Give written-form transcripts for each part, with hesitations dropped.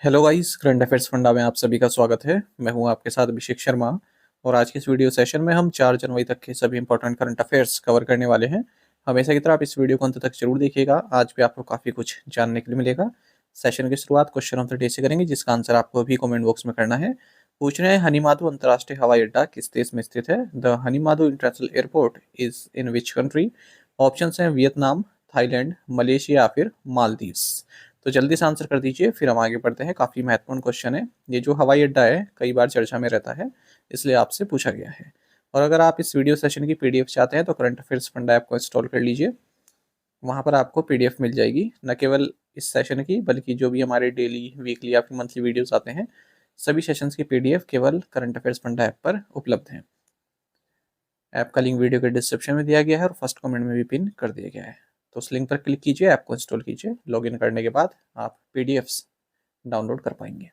Hello guys, current affairs funda में आप सभी का स्वागत है। मैं हूं आपके साथ अभिषेक शर्मा। और आज के इस वीडियो सेशन में हम 4 जनवरी तक के सभी इंपॉर्टेंट करंट अफेयर्स कवर करने वाले हैं। हमेशा की तरह आप इस वीडियो को अंत तक जरूर देखिएगा। आज भी आपको काफ़ी कुछ जानने के लिए मिलेगा। सेशन की शुरुआत क्वेश्चन ऑफ द डे से करेंगे, जिसका आंसर आपको अभी कमेंट बॉक्स में करना है। पूछ रहे हैं, हनीमाधु अंतर्राष्ट्रीय हवाई अड्डा किस देश में स्थित है? The Hanimaadhoo international airport is in which country? Option हैं वियतनाम, थाईलैंड, मलेशिया या फिर मालदीव्स। तो जल्दी से आंसर कर दीजिए, फिर हम आगे बढ़ते हैं। काफ़ी महत्वपूर्ण क्वेश्चन है। ये जो हवाई अड्डा है कई बार चर्चा में रहता है, इसलिए आपसे पूछा गया है। और अगर आप इस वीडियो सेशन की पीडीएफ चाहते हैं तो करंट अफेयर्स फंडा ऐप को इंस्टॉल कर लीजिए। वहाँ पर आपको पीडीएफ मिल जाएगी, न केवल इस सेशन की बल्कि जो भी हमारे डेली, वीकली या फिर मंथली वीडियोस आते हैं, सभी सेशंस की पीडीएफ केवल करंट अफेयर्स फंडा ऐप पर उपलब्ध है। ऐप का लिंक वीडियो के डिस्क्रिप्शन में दिया गया है और फर्स्ट कमेंट में भी पिन कर दिया गया है। तो उस लिंक पर क्लिक कीजिए, ऐप को इंस्टॉल कीजिए। लॉगिन करने के बाद आप पीडीएफ्स डाउनलोड कर पाएंगे।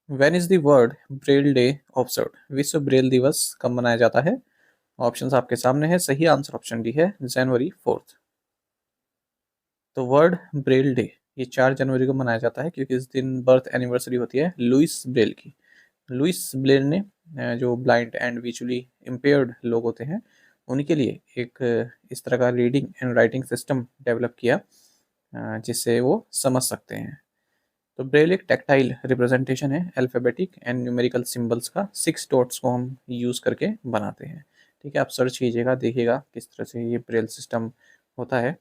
When is the world Braille day observed? विश्व ब्रेल दिवस कब मनाया जाता है? ऑप्शंस आपके सामने है। सही आंसर ऑप्शन डी है, जनवरी 4। तो वर्ल्ड ब्रेल डे ये 4 जनवरी को मनाया जाता है, क्योंकि इस दिन बर्थ एनिवर्सरी होती है लुइस ब्रेल की। लुइस ब्रेल ने जो ब्लाइंड एंड विजुअली इम्पेयर्ड लोग होते हैं, उनके लिए एक इस तरह का reading and writing system develop किया, जिससे वो समझ सकते हैं। तो ब्रेल एक टेक्टाइल रिप्रेजेंटेशन है अल्फ़ाबेटिक एंड न्यूमेरिकल सिंबल्स का। 6 डॉट्स को हम यूज़ करके बनाते हैं। ठीक है, आप सर्च कीजिएगा, देखिएगा किस तरह से ये ब्रेल सिस्टम होता है।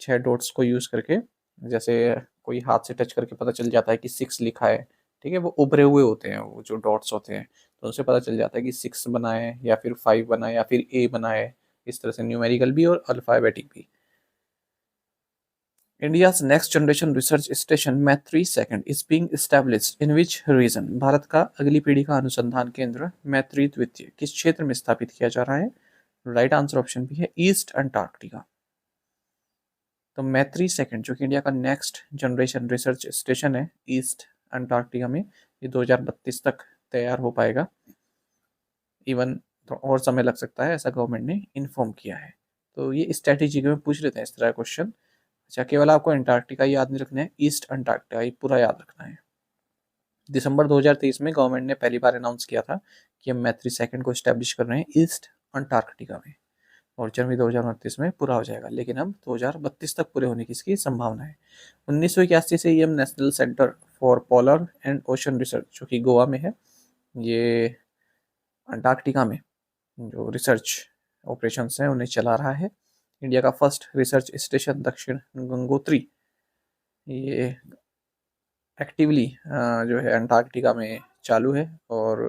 6 डॉट्स को यूज़ करके, जैसे कोई हाथ से टच करके पता चल जाता है कि 6 लिखा है। ठीक है, वो उभरे हुए होते हैं, वो जो डॉट्स होते हैं, तो उनसे पता चल जाता है कि 6 बना है या फिर 5 बना है या फिर ए बना है। इस तरह से न्यूमेरिकल भी और अल्फ़ाबेटिक भी। India's next generation research station मैत्री-2 is being established in which region? Bharat का अगली पीढ़ी का अनुसंधान केंद्र मैत्री-2 किस क्षेत्र में स्थापित किया जा रहा है? राइट आंसर ऑप्शन भी है ईस्ट अंटार्कटिका। तो मैत्री-2 जो कि इंडिया का नेक्स्ट जनरेशन रिसर्च स्टेशन है ईस्ट अंटार्कटिका में, ये 2032 तक तैयार हो पाएगा। इवन तो और समय लग सकता है, ऐसा गवर्नमेंट ने इन्फॉर्म किया है। तो ये स्ट्रेटेजी में पूछ लेते हैं इस तरह क्वेश्चन। अच्छा, केवल आपको अंटार्कटिका याद नहीं रखना है, ईस्ट अंटार्कटिका ये पूरा याद रखना है। दिसंबर 2023 में गवर्नमेंट ने पहली बार अनाउंस किया था कि हम मैत्री-2 को स्टैब्लिश कर रहे हैं ईस्ट अंटार्कटिका में, और जनवरी 2029 में पूरा हो जाएगा, लेकिन हम 2032 तक पूरे होने की इसकी संभावना है। 1981 से ये national centre for polar and ocean research, जो कि गोवा में है, ये अंटार्कटिका में जो रिसर्च ऑपरेशंस हैं उन्हें चला रहा है। इंडिया का फर्स्ट रिसर्च स्टेशन दक्षिण गंगोत्री, ये एक्टिवली जो है अंटार्कटिका में चालू है, और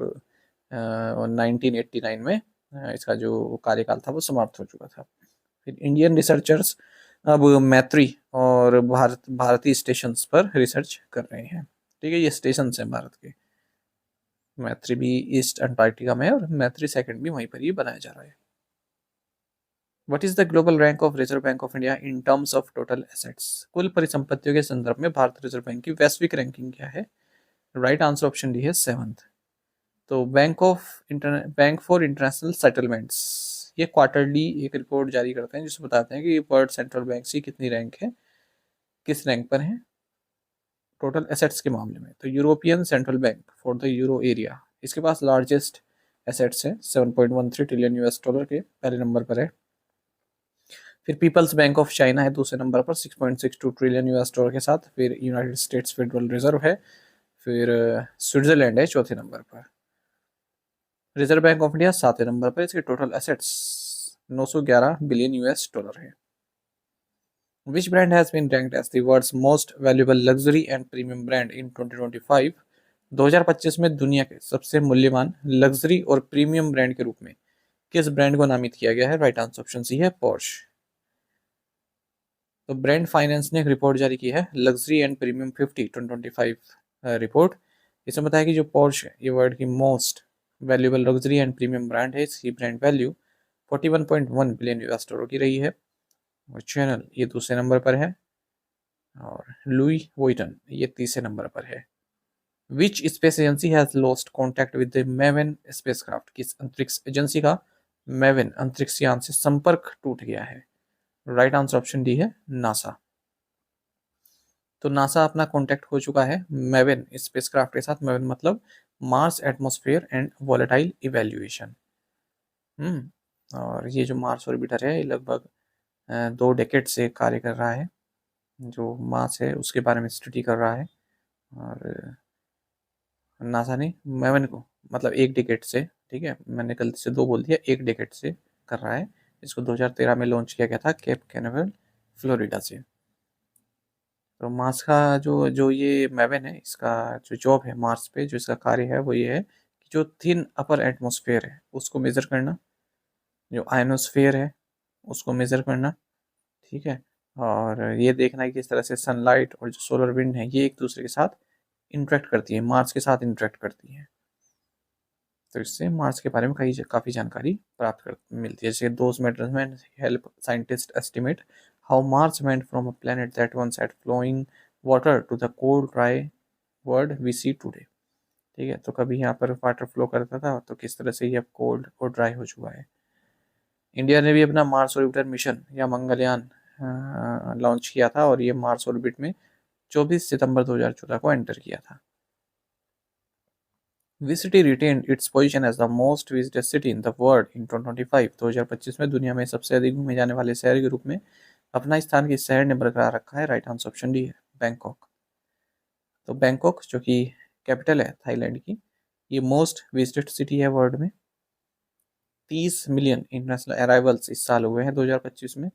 1989 में इसका जो कार्यकाल था वो समाप्त हो चुका था। फिर इंडियन रिसर्चर्स अब मैत्री और भारतीय स्टेशंस पर रिसर्च कर रहे हैं। ठीक है, ये स्टेशन हैं भारत के। मैत्री भी ईस्ट अंटार्कटिका में है और मैत्री-2 भी वहीं पर ही बनाया जा रहा है। What is the global rank of reserve Bank of India in terms of total assets? कुल परिसंपत्तियों के संदर्भ में भारत रिजर्व बैंक की वैश्विक रैंकिंग क्या है? राइट आंसर ऑप्शन डी है 7th। तो बैंक फॉर इंटरनेशनल सेटलमेंट्स ये क्वार्टरली एक रिपोर्ट जारी करते हैं, जिसमें बताते हैं कि वर्ल्ड सेंट्रल बैंक की कितनी रैंक है, किस रैंक पर है टोटल एसेट्स के मामले में। तो European central bank for the euro area, इसके पास लार्जेस्ट एसेट्स हैं, 7.13 ट्रिलियन यूएस डॉलर के पहले नंबर पर है। फिर पीपल्स बैंक ऑफ चाइना है दूसरे नंबर पर 6.62 ट्रिलियन यूएस डॉलर के साथ। फिर यूनाइटेड स्टेट्स फेडरल रिजर्व है। फिर स्विट्जरलैंड है चौथे नंबर पर। रिजर्व बैंक ऑफ इंडिया 7वें नंबर पर, इसके total assets 911 billion US dollar है। Which brand has been ranked as the world's most valuable luxury and premium brand in 2025? 2025 में दुनिया के सबसे मूल्यवान लग्जरी और प्रीमियम ब्रांड के रूप में किस ब्रांड को नामित किया गया है? राइट आंसर ऑप्शन सी है पोर्श। तो ब्रांड फाइनेंस ने एक रिपोर्ट जारी की है, लग्जरी एंड प्रीमियम 50 2025 रिपोर्ट। इसमें बताया कि जो पोर्श है ये वर्ल्ड की most valuable luxury and premium brand है। इसकी brand value 41.1 billion US dollar की रही है। और चैनल ये दूसरे नंबर पर है, और लुई वॉइटन ये तीसरे नंबर पर है। Which space agency has lost contact with the maven spacecraft? किस अंतरिक्ष एजेंसी का मैविन अंतरिक्ष यान से संपर्क टूट गया है? राइट आंसर ऑप्शन डी है नासा। तो नासा अपना कॉन्टेक्ट हो चुका है मैविन स्पेसक्राफ्ट के साथ। मैविन मतलब Mars atmosphere and volatile evaluation. और ये जो मार्स ऑर्बिटर है ये लगभग 2 डेकेड से कार्य कर रहा है, जो मार्स है उसके बारे में स्टडी कर रहा है। और नासा ने मैविन को मतलब 1 डेकेड से, ठीक है मैंने गलती से 2 बोल दिया, 1 डेकेड से कर रहा है। इसको 2013 में लॉन्च किया गया था केप कैनावेरल फ्लोरिडा से। तो मार्स का जो जो ये मैविन है, इसका जो जॉब है मार्स पे, जो इसका कार्य है वो ये है कि जो थिन अपर एटमॉस्फेयर है उसको मेज़र करना, जो आयनोस्फेयर है उसको मेज़र करना, ठीक है। और ये देखना है कि किस तरह से सनलाइट और जो सोलर विंड है ये एक दूसरे के साथ इंटरेक्ट करती है, मार्स के साथ इंटरेक्ट करती है। तो इससे मार्स के बारे में काफ़ी जानकारी प्राप्त कर मिलती है। जैसे those measurement help scientist estimate how Mars went from a planet that once had flowing water to the cold dry world we see today. ठीक है, तो कभी यहाँ पर वाटर फ्लो करता था तो किस तरह से ये अब कोल्ड और ड्राई हो चुका है। इंडिया ने भी अपना मार्स ऑर्बिटर मिशन या मंगलयान लॉन्च किया था और ये मार्स ऑर्बिट में 24 सितंबर 2014 को एंटर किया था। Which city retained its position as the most visited city in the world in 2025? 2025 में दुनिया में सबसे अधिक घूमे जाने वाले शहर के रूप में अपना स्थान किस शहर ने बरकरार रखा है? राइट आंसर ऑप्शन डी है बैंकॉक। तो बैंकॉक जो कि कैपिटल है थाईलैंड की, ये मोस्ट विजिटेड सिटी है वर्ल्ड में। 30 मिलियन इंटरनेशनल अराइवल्स इस साल हुए हैं 2025 में,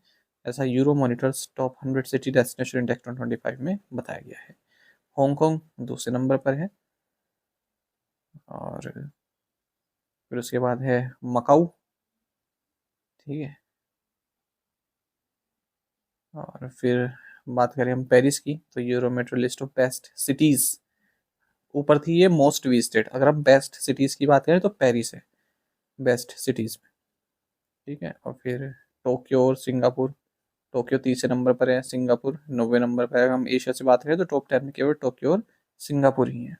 ऐसा euro monitors top 100 city destination index 2025 में बताया गया है। हांगकांग दूसरे नंबर पर है और फिर उसके बाद है मकाऊ, ठीक है। और फिर बात करें हम पेरिस की, तो यूरोमेट्रो लिस्ट ऑफ बेस्ट सिटीज, ऊपर थी ये मोस्ट विजिटेड, अगर हम बेस्ट सिटीज की बात करें तो पेरिस है बेस्ट सिटीज में, ठीक है। और फिर टोक्यो और सिंगापुर, टोक्यो तीसरे नंबर पर है, सिंगापुर 90 नंबर पर है। अगर हम एशिया से बात करें तो टॉप 10 में केवल टोक्यो और सिंगापुर ही है।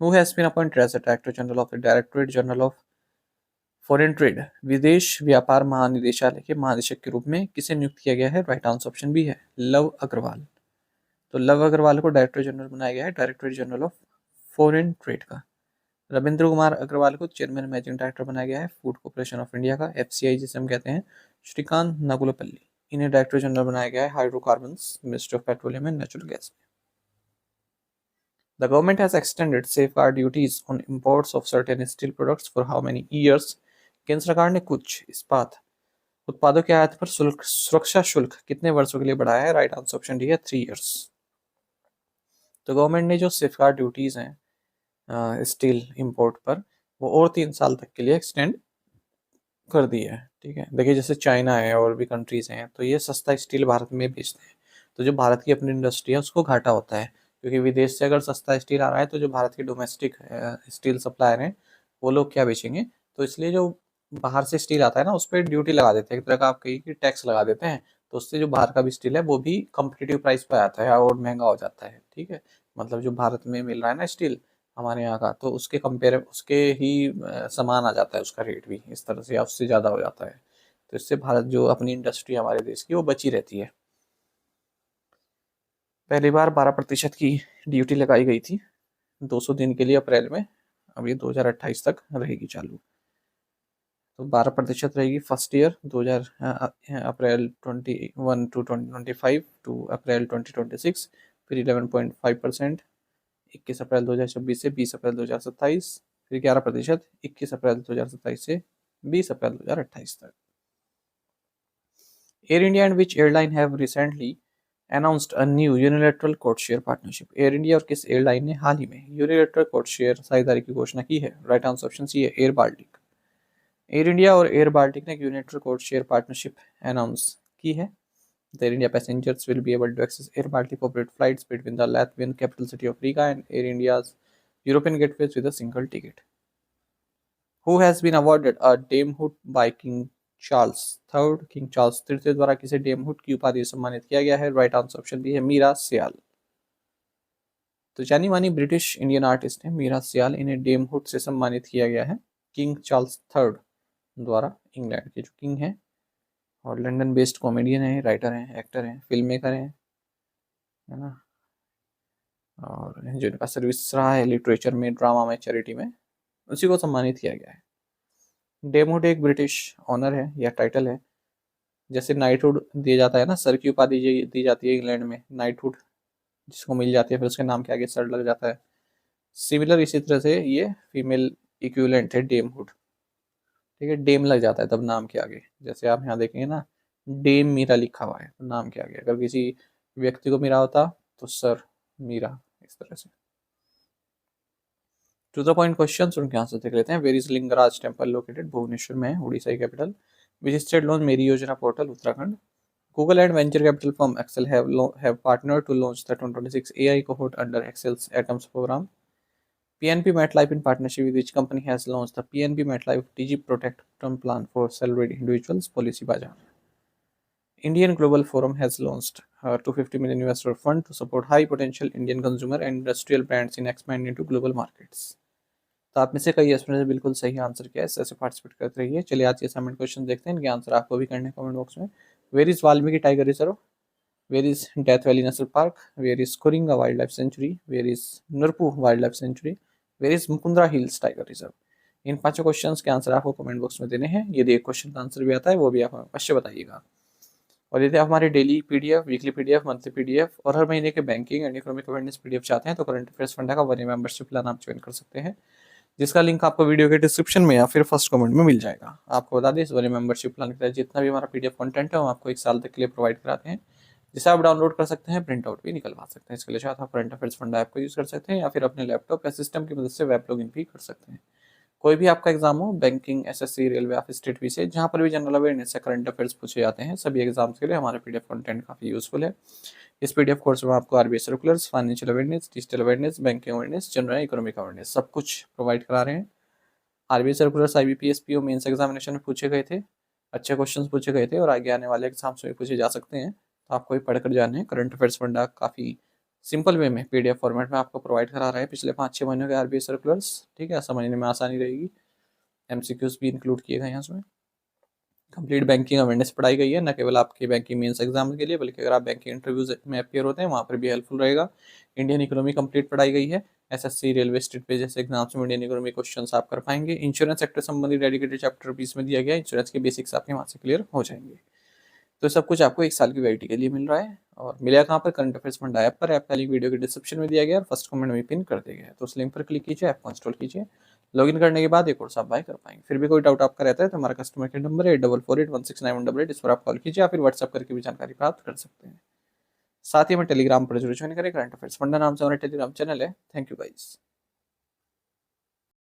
Who has been appointed as the director general of the directorate general of foreign trade, विदेश व्यापार महानिदेशालय के महानिदेशक के रूप में किसे नियुक्त किया गया है? राइट आंसर ऑप्शन बी है लव अग्रवाल। तो लव अग्रवाल को डायरेक्टर जनरल बनाया गया है directorate general of foreign trade का। रविंद्र कुमार अग्रवाल को चेयरमैन मैनेजिंग डायरेक्टर बनाया गया है फूड कॉर्पोरेशन ऑफ इंडिया का, एफसीआई जिसे हम कहते हैं। श्रीकांत नागुलपल्ली, इन्हें डायरेक्टर जनरल बनाया गया है hydrocarbons ministry of petroleum and natural gas. The government has extended safeguard duties on imports of certain steel products for how many years? केंद्र सरकार ने कुछ इस्पात उत्पादों के आयात पर सुरक्षा शुल्क कितने वर्षों के लिए बढ़ाया है? राइट आंसर ऑप्शन डी है 3 इयर्स। तो गवर्नमेंट ने जो सेफगार्ड ड्यूटीज हैं स्टील इंपोर्ट पर, वो और 3 साल तक के लिए एक्सटेंड कर दी है, ठीक है। देखिए जैसे चाइना है और भी कंट्रीज हैं, तो ये सस्ता स्टील भारत में बेचते हैं, तो जो भारत की अपनी इंडस्ट्री है उसको घाटा होता है, क्योंकि विदेश से अगर सस्ता स्टील आ रहा है तो जो भारत के डोमेस्टिक स्टील सप्लायर हैं वो लोग क्या बेचेंगे। तो इसलिए जो बाहर से स्टील आता है ना उस पर ड्यूटी लगा देते हैं, एक तरह का आप कहिए कि टैक्स लगा देते हैं, तो उससे जो बाहर का भी स्टील है वो भी कम्पिटिटिव प्राइस पर आता है और महंगा हो जाता है, ठीक है। मतलब जो भारत में मिल रहा है ना स्टील हमारे यहाँ का, तो उसके कंपेयर उसके ही समान आ जाता है उसका रेट भी इस तरह से या उससे ज़्यादा हो जाता है। तो इससे भारत जो अपनी इंडस्ट्री हमारे देश की वो बची रहती है। पहली बार 12% की ड्यूटी लगाई गई थी 200 दिन के लिए अप्रैल में, अब ये 2028 तक रहेगी चालू। तो 12% रहेगी first year 2000 April 21 to 2025 to April 2026, फिर 11.5% 21 अप्रैल 2026 से 20 अप्रैल 2027, फिर 11% 21 अप्रैल 2027 से 20 अप्रैल 2028 तक। Air India and which airline have recently announced a new unilateral code share partnership? Air India और किस एयरलाइन ने हाल ही में यूनिलेटरल कोड शेयर साझेदारी की घोषणा की है? राइट आंसर ऑप्शन सी है एयर बाल्टिक। एयर इंडिया और एयर बाल्टिक ने unilateral code share partnership announce की है। The Air India passengers will be able to access Air Baltic corporate flights between the Latvian capital city of Riga and Air India's European gateways with a single ticket. Who has been awarded a Damehood by King Charles III? King Charles III द्वारा किसे डेमहुड की उपाधि सम्मानित किया गया है? Right answer option B है मीरा सियाल। तो जानी मानी ब्रिटिश इंडियन आर्टिस्ट है मीरा सियाल, इन्हें डेमहुड से सम्मानित किया गया है। किंग चार्ल्स थर्ड द्वारा, इंग्लैंड के जो किंग हैं, और लंदन बेस्ड कॉमेडियन है, राइटर हैं, एक्टर हैं, फिल्म मेकर हैं, है ना, और जिनका सर्विस रहा है लिटरेचर में, ड्रामा में, चैरिटी में, उसी को सम्मानित किया गया है। डेमहुड एक ब्रिटिश ऑनर है या टाइटल है, जैसे नाइटहुड दिया जाता है ना, सर की उपाधि दी जाती है इंग्लैंड में, नाइटहुड जिसको मिल जाती है, फिर उसके नाम के आगे सर लग जाता है। सिमिलर इसी तरह से ये फीमेल इक्विवेलेंट है डेमहुड, ठीक है, डेम लग जाता है तब नाम के आगे, जैसे आप यहाँ देखेंगे ना, डेम मीरा लिखा हुआ है तो नाम के आगे, अगर किसी व्यक्ति को मीरा होता तो सर मीरा, इस तरह से। टू द पॉइंट क्वेश्चन, उनके आंसर देख लेते हैं। Where is Lingaraj temple located? Bhubaneswar में है, उड़ीसा की कैपिटल। विच स्टेट लॉन्च मेरी योजना portal? Uttarakhand. Google and venture capital firm Excel have partnered to launch the 2026 AI cohort under Excel's Atoms program. PNP MetLife in partnership with which company has launched the PNP MetLife DG Protect Term Plan for Salaried Individuals Policy Bazaar. Indian Global Forum has launched a $250 million investor fund to support high potential Indian consumer and industrial brands in expanding into global markets. तो आप में से कई students ने बिल्कुल सही answer किया है, ऐसे पार्टिसिपेट करते रहिए। चलिए आज के असाइनमेंट क्वेश्चन देखते हैं, इनके आंसर आपको भी करने कमेंट बॉक्स में। Where is Valmiki tiger reserve? Where is Death Valley national park? Where is Coringa wild life sanctuary? Where is नरपू wild life sanctuary? Where is Mukundara hills tiger reserve? इन पांचों क्वेश्चंस के आंसर आपको कमेंट बॉक्स में देने हैं। यदि एक क्वेश्चन का आंसर भी आता है वो भी आप अवश्य बताइएगा। और यदि आप हमारे daily PDF, weekly PDF, monthly PDF और हर महीने के banking and economic awareness PDF चाहते हैं तो करंट अफेयर्स फंडा का 1 मेंबरशिप प्लान आप ज्वाइन कर सकते हैं, जिसका लिंक आपको वीडियो के डिस्क्रिप्शन में या फिर फर्स्ट कमेंट में मिल जाएगा। आपको बता दें, इस वाले मेंबरशिप प्लान के तहत जितना भी हमारा पीडीएफ कंटेंट है वो आपको 1 साल तक के लिए प्रोवाइड कराते हैं, जिसे आप डाउनलोड कर सकते हैं, प्रिंट आउट भी निकलवा सकते हैं। इसके लिए आप करंट अफेयर्स फंडा ऐप को यूज़ कर सकते हैं या फिर अपने लैपटॉप या सिस्टम की मदद से वेब लॉगिन भी कर सकते हैं। कोई भी आपका एग्जाम हो, banking, SSC, railway office, state PC, जहाँ पर भी जनरल अवेयरनेस या करंट अफेयर्स पूछे जाते हैं, सभी एग्जाम्स के लिए हमारा पीडीएफ कंटेंट काफ़ी यूजफुल है। इस पीडीएफ कोर्स में आपको RBI circulars, financial awareness, digital awareness, banking awareness, general economic awareness सब कुछ प्रोवाइड करा रहे हैं। RBI circulars IBPS PO mains examination में पूछे गए थे, अच्छे क्वेश्चंस पूछे गए थे और आगे आने वाले एग्जाम्स में पूछे जा सकते हैं, तो आपको भी पढ़कर जाने हैं। करंट अफेयर्स फंडा काफ़ी सिंपल वे में पीडीएफ फॉर्मेट में आपको प्रोवाइड करा रहा है पिछले 5-6 महीनों के आरबीआई सर्कुलर्स, ठीक है, समझने में आसानी रहेगी। एमसीक्यूज भी इंक्लूड किए गए हैं उसमें। कंप्लीट बैंकिंग अवेयरनेस पढ़ाई गई है, न केवल आपके बैंकिंग मेंस एग्जाम के लिए बल्कि अगर आप बैंकिंग इंटरव्यूज में अपियर होते हैं वहाँ पर भी हेल्पफुल रहेगा। इंडियन इकोनॉमी कंप्लीट पढ़ाई गई है, एसएससी, रेलवे, स्टेट पे जैसे एग्जाम्स में इंडियन इकोनॉमी क्वेश्चंस आप कर पाएंगे। इंश्योरेंस सेक्टर संबंधी डेडिकेटेड चैप्टर 20 में दिया गया, इंश्योरेंस के बेसिक्स आपके वहाँ से क्लियर हो जाएंगे। तो सब कुछ आपको 1 साल की वैलिडिटी के लिए मिल रहा है, और मिलेगा कहाँ पर? करंट अफेयर्स फंडा ऐप पर। ऐप का लिंक वीडियो के डिस्क्रिप्शन में दिया गया और फर्स्ट कमेंट में पिन कर दिया गया है, तो उस लिंक पर क्लिक कीजिए, ऐप को इंस्टॉल कीजिए। लॉगिन करने के बाद एक कोर्स आप बाय कर पाएंगे। फिर भी कोई डाउट आपका रहता है तो हमारा कस्टमर केयर नंबर है 8448169188, इस पर आप कॉल कीजिए या फिर व्हाट्सएप करके भी जानकारी प्राप्त कर सकते हैं। साथ ही हमें टेलीग्राम पर जरूर ज्वाइन करें, करंट अफेयर्स फंडा नाम से हमारा टेलीग्राम चैनल है। Thank you guys.